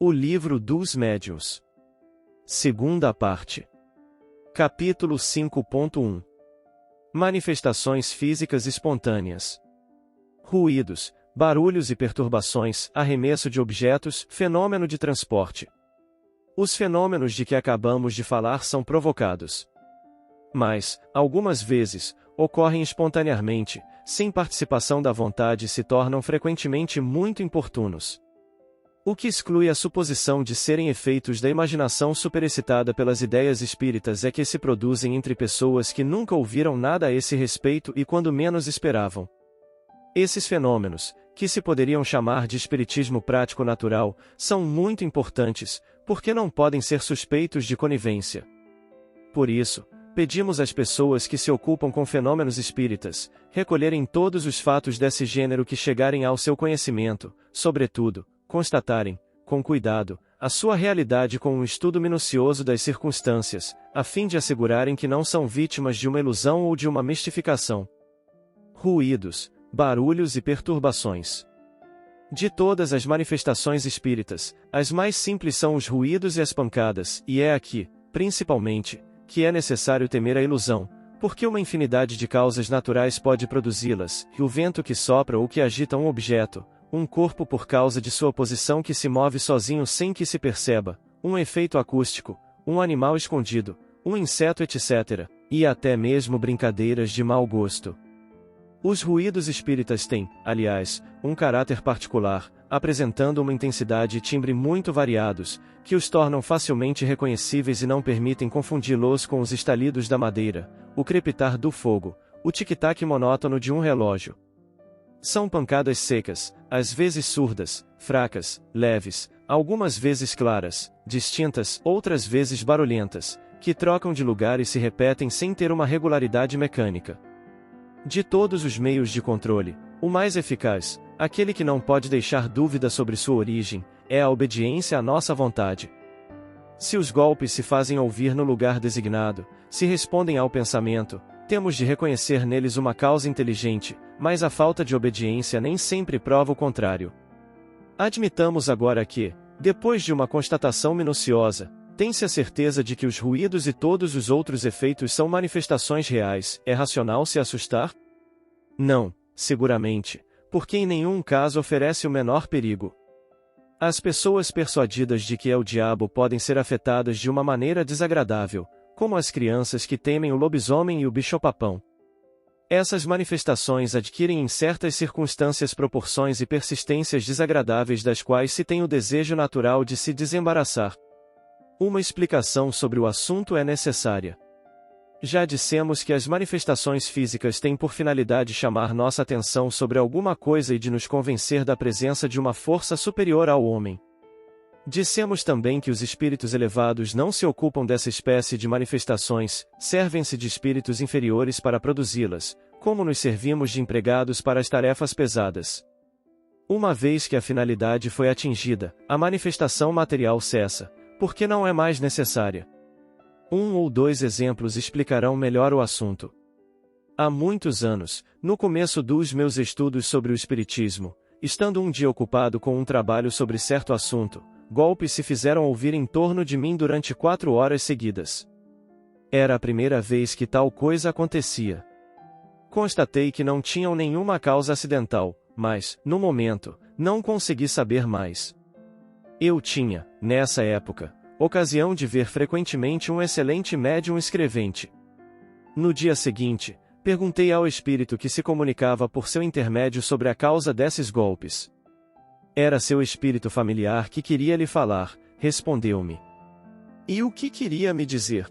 O Livro dos Médiuns. Segunda parte. Capítulo 5.1. Manifestações físicas espontâneas. Ruídos, barulhos e perturbações, arremesso de objetos, fenômeno de transporte. Os fenômenos de que acabamos de falar são provocados. Mas, algumas vezes, ocorrem espontaneamente, sem participação da vontade e se tornam frequentemente muito importunos. O que exclui a suposição de serem efeitos da imaginação superexcitada pelas ideias espíritas é que se produzem entre pessoas que nunca ouviram nada a esse respeito e quando menos esperavam. Esses fenômenos, que se poderiam chamar de espiritismo prático natural, são muito importantes, porque não podem ser suspeitos de conivência. Por isso, pedimos às pessoas que se ocupam com fenômenos espíritas, recolherem todos os fatos desse gênero que chegarem ao seu conhecimento, sobretudo, constatarem, com cuidado, a sua realidade com um estudo minucioso das circunstâncias, a fim de assegurarem que não são vítimas de uma ilusão ou de uma mistificação. Ruídos, barulhos e perturbações. De todas as manifestações espíritas, as mais simples são os ruídos e as pancadas, e é aqui, principalmente, que é necessário temer a ilusão, porque uma infinidade de causas naturais pode produzi-las, e o vento que sopra ou que agita um objeto, um corpo por causa de sua posição que se move sozinho sem que se perceba, um efeito acústico, um animal escondido, um inseto etc., e até mesmo brincadeiras de mau gosto. Os ruídos espíritas têm, aliás, um caráter particular, apresentando uma intensidade e timbre muito variados, que os tornam facilmente reconhecíveis e não permitem confundi-los com os estalidos da madeira, o crepitar do fogo, o tic-tac monótono de um relógio. São pancadas secas, às vezes surdas, fracas, leves, algumas vezes claras, distintas, outras vezes barulhentas, que trocam de lugar e se repetem sem ter uma regularidade mecânica. De todos os meios de controle, o mais eficaz, aquele que não pode deixar dúvida sobre sua origem, é a obediência à nossa vontade. Se os golpes se fazem ouvir no lugar designado, se respondem ao pensamento, temos de reconhecer neles uma causa inteligente, mas a falta de obediência nem sempre prova o contrário. Admitamos agora que, depois de uma constatação minuciosa, tem-se a certeza de que os ruídos e todos os outros efeitos são manifestações reais. É racional se assustar? Não, seguramente, porque em nenhum caso oferece o menor perigo. As pessoas persuadidas de que é o diabo podem ser afetadas de uma maneira desagradável, como as crianças que temem o lobisomem e o bicho-papão. Essas manifestações adquirem em certas circunstâncias proporções e persistências desagradáveis das quais se tem o desejo natural de se desembaraçar. Uma explicação sobre o assunto é necessária. Já dissemos que as manifestações físicas têm por finalidade chamar nossa atenção sobre alguma coisa e de nos convencer da presença de uma força superior ao homem. Dissemos também que os espíritos elevados não se ocupam dessa espécie de manifestações, servem-se de espíritos inferiores para produzi-las, como nos servimos de empregados para as tarefas pesadas. Uma vez que a finalidade foi atingida, a manifestação material cessa, porque não é mais necessária. Um ou dois exemplos explicarão melhor o assunto. Há muitos anos, no começo dos meus estudos sobre o espiritismo, estando um dia ocupado com um trabalho sobre certo assunto, golpes se fizeram ouvir em torno de mim durante 4 horas seguidas. Era a primeira vez que tal coisa acontecia. Constatei que não tinham nenhuma causa acidental, mas, no momento, não consegui saber mais. Eu tinha, nessa época, ocasião de ver frequentemente um excelente médium escrevente. No dia seguinte, perguntei ao espírito que se comunicava por seu intermédio sobre a causa desses golpes. Era seu espírito familiar que queria lhe falar, respondeu-me. E o que queria me dizer?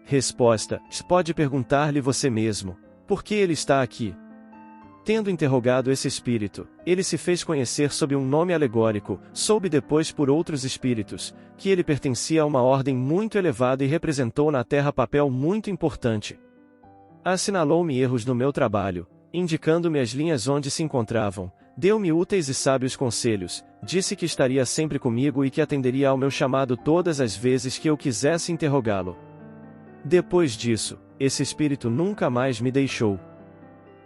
Resposta: pode perguntar-lhe você mesmo, porque ele está aqui. Tendo interrogado esse espírito, ele se fez conhecer sob um nome alegórico, soube depois por outros espíritos, que ele pertencia a uma ordem muito elevada e representou na Terra papel muito importante. Assinalou-me erros no meu trabalho, indicando-me as linhas onde se encontravam, deu-me úteis e sábios conselhos, disse que estaria sempre comigo e que atenderia ao meu chamado todas as vezes que eu quisesse interrogá-lo. Depois disso, esse espírito nunca mais me deixou.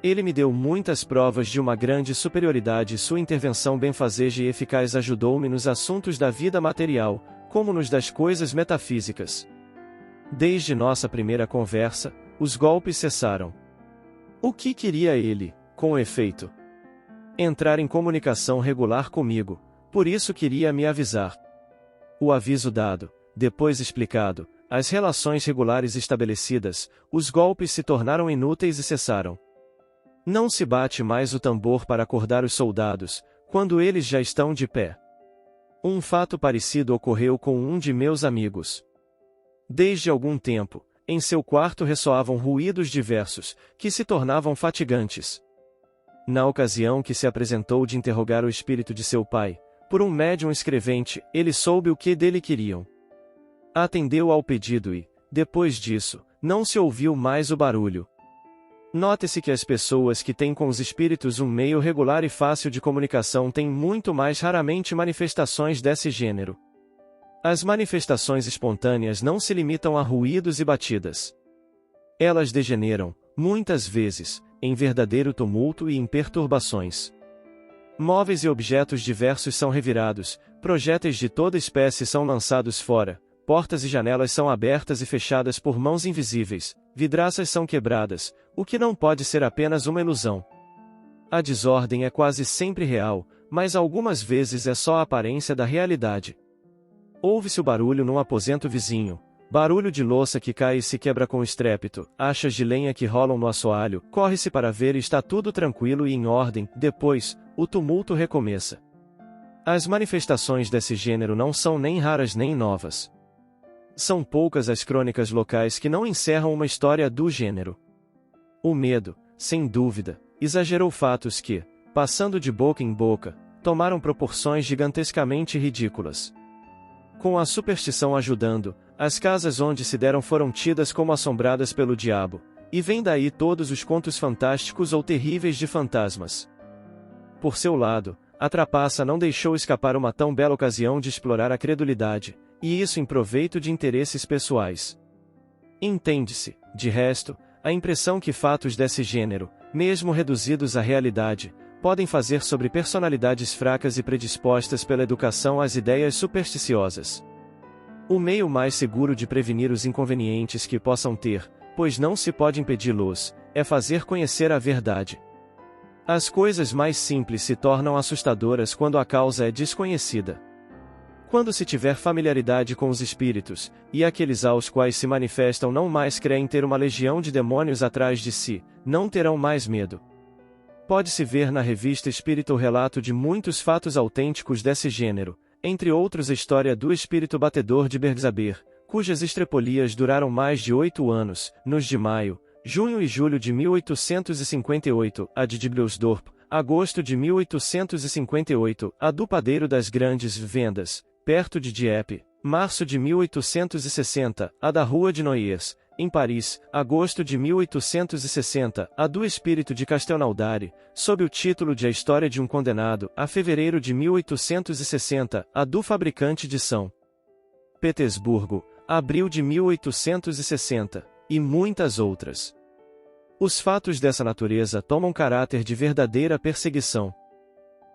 Ele me deu muitas provas de uma grande superioridade e sua intervenção benfazeja e eficaz ajudou-me nos assuntos da vida material, como nos das coisas metafísicas. Desde nossa primeira conversa, os golpes cessaram. O que queria ele, com efeito? Entrar em comunicação regular comigo, por isso queria me avisar. O aviso dado, depois explicado, as relações regulares estabelecidas, os golpes se tornaram inúteis e cessaram. Não se bate mais o tambor para acordar os soldados, quando eles já estão de pé. Um fato parecido ocorreu com um de meus amigos. Desde algum tempo, em seu quarto ressoavam ruídos diversos, que se tornavam fatigantes. Na ocasião que se apresentou de interrogar o espírito de seu pai, por um médium escrevente, ele soube o que dele queriam. Atendeu ao pedido e, depois disso, não se ouviu mais o barulho. Note-se que as pessoas que têm com os espíritos um meio regular e fácil de comunicação têm muito mais raramente manifestações desse gênero. As manifestações espontâneas não se limitam a ruídos e batidas. Elas degeneram, muitas vezes, em verdadeiro tumulto e em perturbações. Móveis e objetos diversos são revirados, projéteis de toda espécie são lançados fora, portas e janelas são abertas e fechadas por mãos invisíveis, vidraças são quebradas, o que não pode ser apenas uma ilusão. A desordem é quase sempre real, mas algumas vezes é só a aparência da realidade. Ouve-se o barulho num aposento vizinho, barulho de louça que cai e se quebra com estrépito, achas de lenha que rolam no assoalho, corre-se para ver e está tudo tranquilo e em ordem, depois, o tumulto recomeça. As manifestações desse gênero não são nem raras nem novas. São poucas as crônicas locais que não encerram uma história do gênero. O medo, sem dúvida, exagerou fatos que, passando de boca em boca, tomaram proporções gigantescamente ridículas. Com a superstição ajudando, as casas onde se deram foram tidas como assombradas pelo diabo, e vem daí todos os contos fantásticos ou terríveis de fantasmas. Por seu lado, a trapaça não deixou escapar uma tão bela ocasião de explorar a credulidade, e isso em proveito de interesses pessoais. Entende-se, de resto, a impressão que fatos desse gênero, mesmo reduzidos à realidade, podem fazer sobre personalidades fracas e predispostas pela educação às ideias supersticiosas. O meio mais seguro de prevenir os inconvenientes que possam ter, pois não se pode impedi-los, é fazer conhecer a verdade. As coisas mais simples se tornam assustadoras quando a causa é desconhecida. Quando se tiver familiaridade com os espíritos, e aqueles aos quais se manifestam não mais creem ter uma legião de demônios atrás de si, não terão mais medo. Pode-se ver na revista Espírita o relato de muitos fatos autênticos desse gênero, entre outros a história do espírito batedor de Bergsaber, cujas estrepolias duraram mais de 8 anos, nos de maio, junho e julho de 1858, a de Blüsdorf, agosto de 1858, a do Padeiro das Grandes Vendas, perto de Dieppe, março de 1860, a da Rua de Noyers, em Paris, agosto de 1860, a do Espírito de Castelnaudary, sob o título de A História de um Condenado, a fevereiro de 1860, a do Fabricante de São Petersburgo, abril de 1860, e muitas outras. Os fatos dessa natureza tomam caráter de verdadeira perseguição.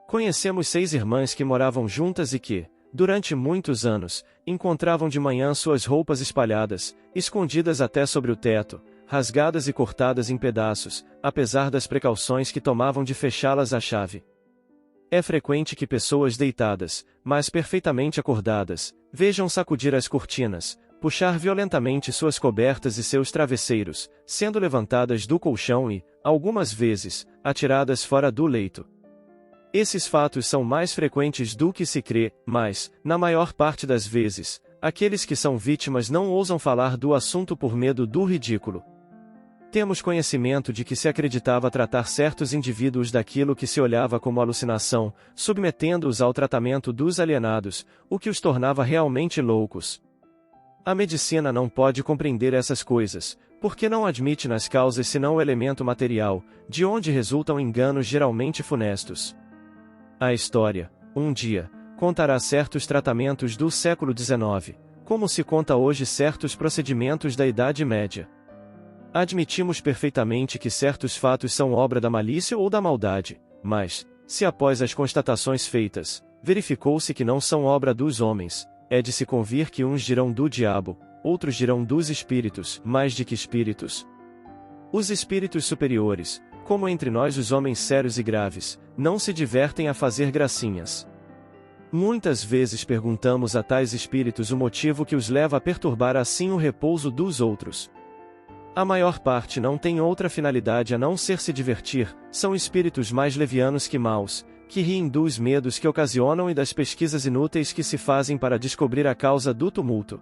Conhecemos 6 irmãs que moravam juntas e que, durante muitos anos, encontravam de manhã suas roupas espalhadas, escondidas até sobre o teto, rasgadas e cortadas em pedaços, apesar das precauções que tomavam de fechá-las à chave. É frequente que pessoas deitadas, mas perfeitamente acordadas, vejam sacudir as cortinas, puxar violentamente suas cobertas e seus travesseiros, sendo levantadas do colchão e, algumas vezes, atiradas fora do leito. Esses fatos são mais frequentes do que se crê, mas, na maior parte das vezes, aqueles que são vítimas não ousam falar do assunto por medo do ridículo. Temos conhecimento de que se acreditava tratar certos indivíduos daquilo que se olhava como alucinação, submetendo-os ao tratamento dos alienados, o que os tornava realmente loucos. A medicina não pode compreender essas coisas, porque não admite nas causas senão o elemento material, de onde resultam enganos geralmente funestos. A história, um dia, contará certos tratamentos do século XIX, como se conta hoje certos procedimentos da Idade Média. Admitimos perfeitamente que certos fatos são obra da malícia ou da maldade, mas, se após as constatações feitas, verificou-se que não são obra dos homens, é de se convir que uns dirão do diabo, outros dirão dos espíritos, mais de que espíritos. Os espíritos superiores, como entre nós os homens sérios e graves, não se divertem a fazer gracinhas. Muitas vezes perguntamos a tais espíritos o motivo que os leva a perturbar assim o repouso dos outros. A maior parte não tem outra finalidade a não ser se divertir, são espíritos mais levianos que maus, que riem dos medos que ocasionam e das pesquisas inúteis que se fazem para descobrir a causa do tumulto.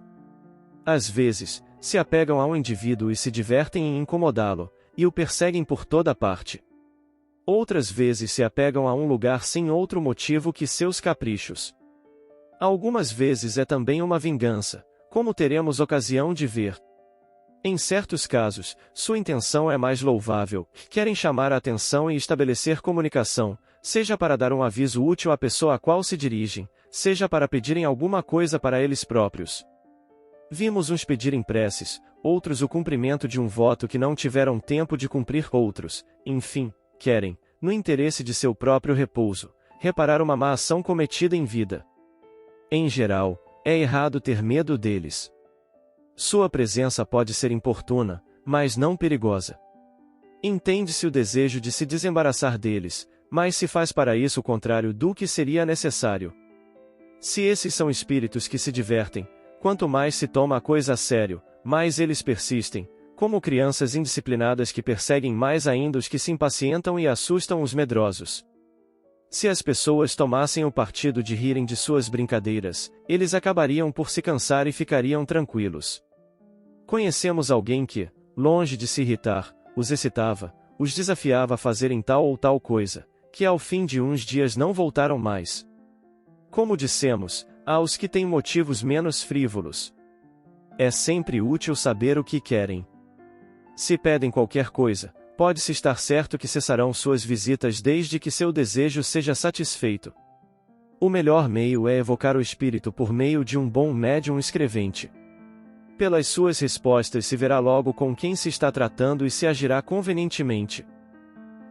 Às vezes, se apegam ao indivíduo e se divertem em incomodá-lo, e o perseguem por toda parte. Outras vezes se apegam a um lugar sem outro motivo que seus caprichos. Algumas vezes é também uma vingança, como teremos ocasião de ver. Em certos casos, sua intenção é mais louvável, querem chamar a atenção e estabelecer comunicação, seja para dar um aviso útil à pessoa a qual se dirigem, seja para pedirem alguma coisa para eles próprios. Vimos uns pedirem preces, outros o cumprimento de um voto que não tiveram tempo de cumprir, outros, enfim, querem, no interesse de seu próprio repouso, reparar uma má ação cometida em vida. Em geral, é errado ter medo deles. Sua presença pode ser importuna, mas não perigosa. Entende-se o desejo de se desembaraçar deles, mas se faz para isso o contrário do que seria necessário. Se esses são espíritos que se divertem, quanto mais se toma a coisa a sério, mais eles persistem, como crianças indisciplinadas que perseguem mais ainda os que se impacientam e assustam os medrosos. Se as pessoas tomassem o partido de rirem de suas brincadeiras, eles acabariam por se cansar e ficariam tranquilos. Conhecemos alguém que, longe de se irritar, os excitava, os desafiava a fazerem tal ou tal coisa, que ao fim de uns dias não voltaram mais. Como dissemos, há os que têm motivos menos frívolos. É sempre útil saber o que querem. Se pedem qualquer coisa, pode-se estar certo que cessarão suas visitas desde que seu desejo seja satisfeito. O melhor meio é evocar o espírito por meio de um bom médium escrevente. Pelas suas respostas se verá logo com quem se está tratando e se agirá convenientemente.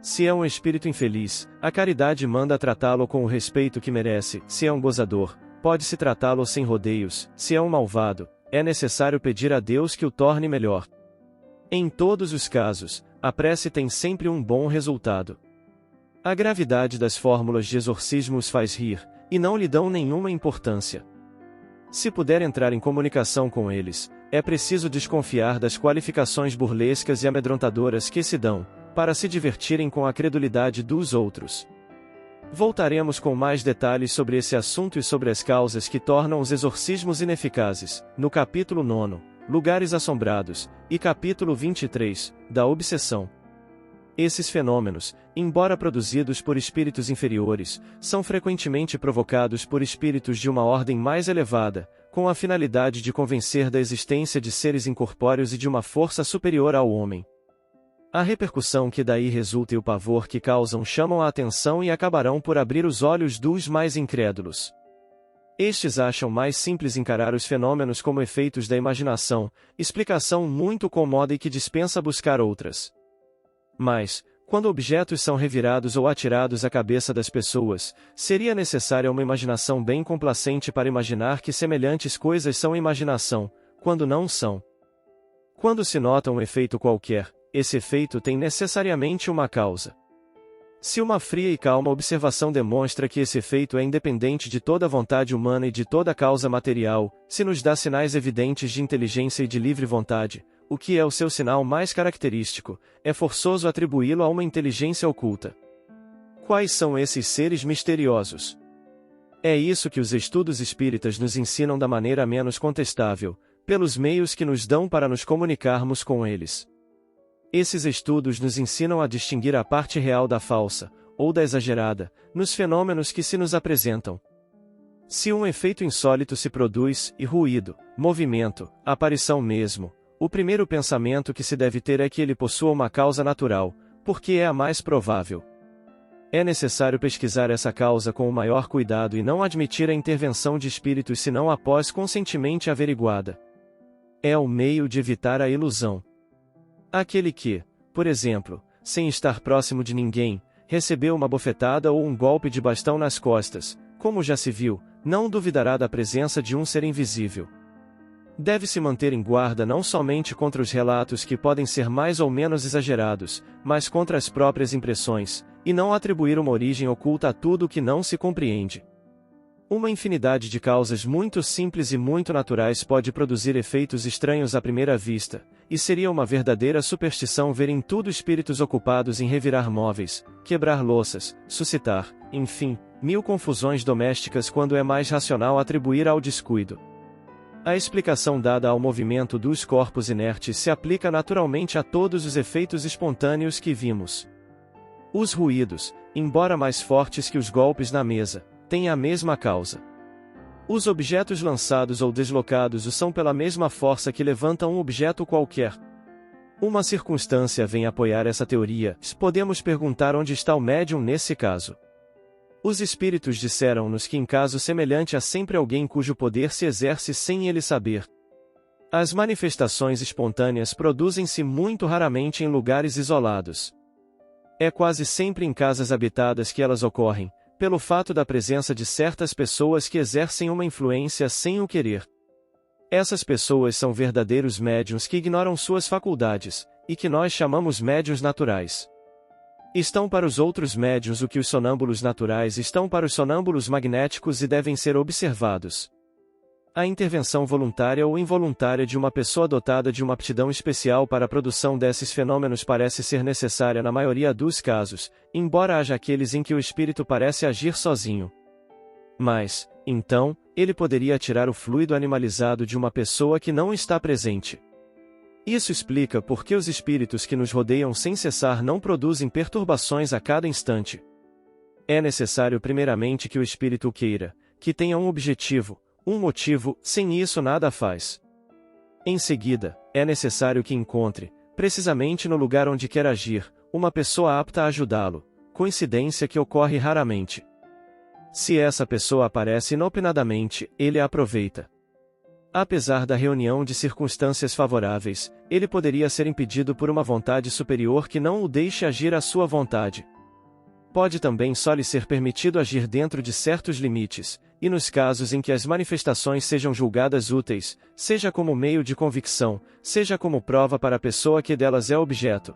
Se é um espírito infeliz, a caridade manda tratá-lo com o respeito que merece. Se é um gozador, pode-se tratá-lo sem rodeios. Se é um malvado, é necessário pedir a Deus que o torne melhor. Em todos os casos, a prece tem sempre um bom resultado. A gravidade das fórmulas de exorcismo os faz rir, e não lhe dão nenhuma importância. Se puder entrar em comunicação com eles, é preciso desconfiar das qualificações burlescas e amedrontadoras que se dão, para se divertirem com a credulidade dos outros. Voltaremos com mais detalhes sobre esse assunto e sobre as causas que tornam os exorcismos ineficazes, no capítulo 9, Lugares Assombrados, e capítulo 23, da Obsessão. Esses fenômenos, embora produzidos por espíritos inferiores, são frequentemente provocados por espíritos de uma ordem mais elevada, com a finalidade de convencer da existência de seres incorpóreos e de uma força superior ao homem. A repercussão que daí resulta e o pavor que causam chamam a atenção e acabarão por abrir os olhos dos mais incrédulos. Estes acham mais simples encarar os fenômenos como efeitos da imaginação, explicação muito cômoda e que dispensa buscar outras. Mas, quando objetos são revirados ou atirados à cabeça das pessoas, seria necessária uma imaginação bem complacente para imaginar que semelhantes coisas são imaginação, quando não são. Quando se nota um efeito qualquer, esse efeito tem necessariamente uma causa. Se uma fria e calma observação demonstra que esse efeito é independente de toda vontade humana e de toda causa material, se nos dá sinais evidentes de inteligência e de livre vontade, o que é o seu sinal mais característico, é forçoso atribuí-lo a uma inteligência oculta. Quais são esses seres misteriosos? É isso que os estudos espíritas nos ensinam da maneira menos contestável, pelos meios que nos dão para nos comunicarmos com eles. Esses estudos nos ensinam a distinguir a parte real da falsa, ou da exagerada, nos fenômenos que se nos apresentam. Se um efeito insólito se produz, e ruído, movimento, aparição mesmo, o primeiro pensamento que se deve ter é que ele possua uma causa natural, porque é a mais provável. É necessário pesquisar essa causa com o maior cuidado e não admitir a intervenção de espíritos senão após conscientemente averiguada. É o meio de evitar a ilusão. Aquele que, por exemplo, sem estar próximo de ninguém, recebeu uma bofetada ou um golpe de bastão nas costas, como já se viu, não duvidará da presença de um ser invisível. Deve-se manter em guarda não somente contra os relatos que podem ser mais ou menos exagerados, mas contra as próprias impressões, e não atribuir uma origem oculta a tudo que não se compreende. Uma infinidade de causas muito simples e muito naturais pode produzir efeitos estranhos à primeira vista, e seria uma verdadeira superstição ver em tudo espíritos ocupados em revirar móveis, quebrar louças, suscitar, enfim, mil confusões domésticas quando é mais racional atribuir ao descuido. A explicação dada ao movimento dos corpos inertes se aplica naturalmente a todos os efeitos espontâneos que vimos. Os ruídos, embora mais fortes que os golpes na mesa, têm a mesma causa. Os objetos lançados ou deslocados o são pela mesma força que levanta um objeto qualquer. Uma circunstância vem apoiar essa teoria. Podemos perguntar onde está o médium nesse caso. Os espíritos disseram-nos que em caso semelhante há sempre alguém cujo poder se exerce sem ele saber. As manifestações espontâneas produzem-se muito raramente em lugares isolados. É quase sempre em casas habitadas que elas ocorrem, pelo fato da presença de certas pessoas que exercem uma influência sem o querer. Essas pessoas são verdadeiros médiuns que ignoram suas faculdades, e que nós chamamos médiuns naturais. Estão para os outros médiuns o que os sonâmbulos naturais estão para os sonâmbulos magnéticos e devem ser observados. A intervenção voluntária ou involuntária de uma pessoa dotada de uma aptidão especial para a produção desses fenômenos parece ser necessária na maioria dos casos, embora haja aqueles em que o espírito parece agir sozinho. Mas, então, ele poderia tirar o fluido animalizado de uma pessoa que não está presente. Isso explica por que os espíritos que nos rodeiam sem cessar não produzem perturbações a cada instante. É necessário primeiramente que o espírito queira, que tenha um objetivo, um motivo, sem isso nada faz. Em seguida, é necessário que encontre, precisamente no lugar onde quer agir, uma pessoa apta a ajudá-lo, coincidência que ocorre raramente. Se essa pessoa aparece inopinadamente, ele a aproveita. Apesar da reunião de circunstâncias favoráveis, ele poderia ser impedido por uma vontade superior que não o deixe agir à sua vontade. Pode também só lhe ser permitido agir dentro de certos limites, e nos casos em que as manifestações sejam julgadas úteis, seja como meio de convicção, seja como prova para a pessoa que delas é objeto.